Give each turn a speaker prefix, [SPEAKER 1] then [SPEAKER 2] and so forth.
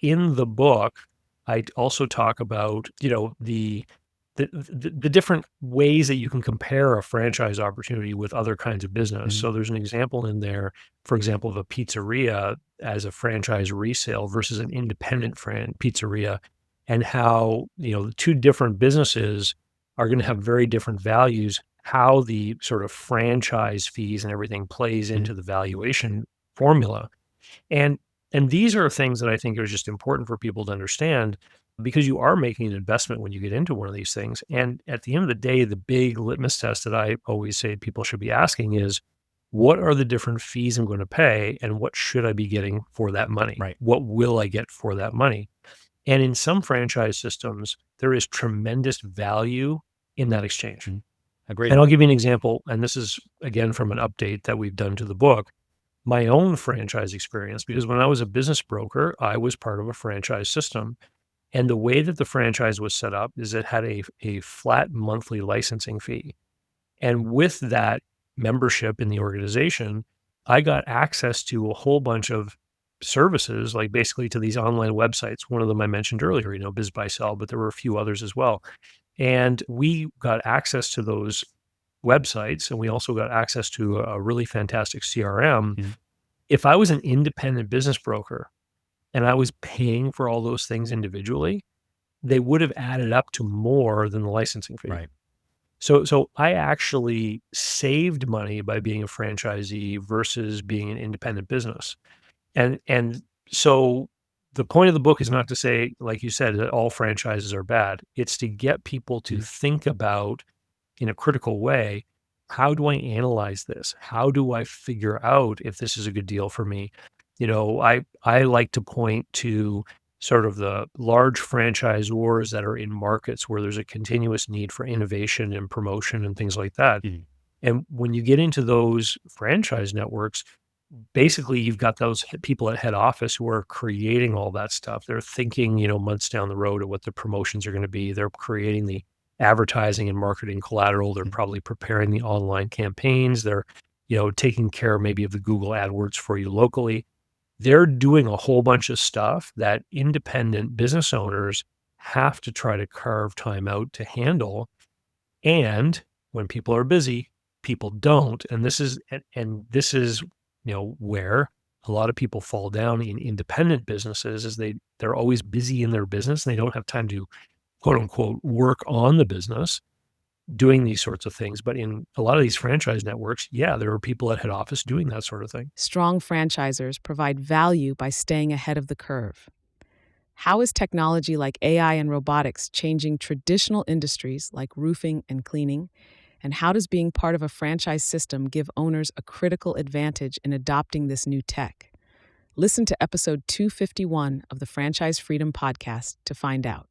[SPEAKER 1] in the book, I also talk about, the different ways that you can compare a franchise opportunity with other kinds of business.
[SPEAKER 2] Mhm.
[SPEAKER 1] So there's an example in there, for example, of a pizzeria as a franchise resale versus an independent pizzeria, and how, the two different businesses are going to have very different values, how the sort of franchise fees and everything plays
[SPEAKER 2] Mhm.
[SPEAKER 1] into the valuation formula. And these are things that I think are just important for people to understand, because you are making an investment when you get into one of these things. And at the end of the day, the big litmus test that I always say people should be asking is, what are the different fees I'm going to pay and what should I be getting for that money?
[SPEAKER 2] Right.
[SPEAKER 1] What will I get for that money? And in some franchise systems, there is tremendous value in that exchange.
[SPEAKER 2] Mhm. Agreed.
[SPEAKER 1] And I'll give you an example. And this is again from an update that we've done to the book, my own franchise experience, because when I was a business broker, I was part of a franchise system. And the way that the franchise was set up is it had a flat monthly licensing fee. And with that membership in the organization, I got access to a whole bunch of services, like basically to these online websites. One of them I mentioned earlier, Biz Buy Sell, but there were a few others as well. And we got access to those websites, and we also got access to a really fantastic CRM.
[SPEAKER 2] Mhm.
[SPEAKER 1] If I was an independent business broker and I was paying for all those things individually, they would have added up to more than the licensing fee.
[SPEAKER 2] Right.
[SPEAKER 1] So I actually saved money by being a franchisee versus being an independent business. And so the point of the book is not to say, like you said, that all franchises are bad. It's to get people to
[SPEAKER 2] Mhm.
[SPEAKER 1] think about, in a critical way, how do I analyze this? How do I figure out if this is a good deal for me? I like to point to sort of the large franchisors that are in markets where there's a continuous need for innovation and promotion and things like that.
[SPEAKER 2] Mhm.
[SPEAKER 1] And when you get into those franchise networks, basically you've got those people at head office who are creating all that stuff. They're thinking, months down the road of what the promotions are going to be. They're creating the advertising and marketing collateral. They're
[SPEAKER 2] Mhm.
[SPEAKER 1] probably preparing the online campaigns. They're, taking care maybe of the Google AdWords for you locally. They're doing a whole bunch of stuff that independent business owners have to try to carve time out to handle. And when people are busy, people don't. And this is, where a lot of people fall down in independent businesses, is they're always busy in their business and they don't have time to quote unquote work on the business doing these sorts of things. But in a lot of these franchise networks, yeah, there are people at head office doing that sort of thing.
[SPEAKER 3] Strong franchisors provide value by staying ahead of the curve. How is technology like AI and robotics changing traditional industries like roofing and cleaning? And how does being part of a franchise system give owners a critical advantage in adopting this new tech? Listen to episode 251 of the Franchise Freedom Podcast to find out.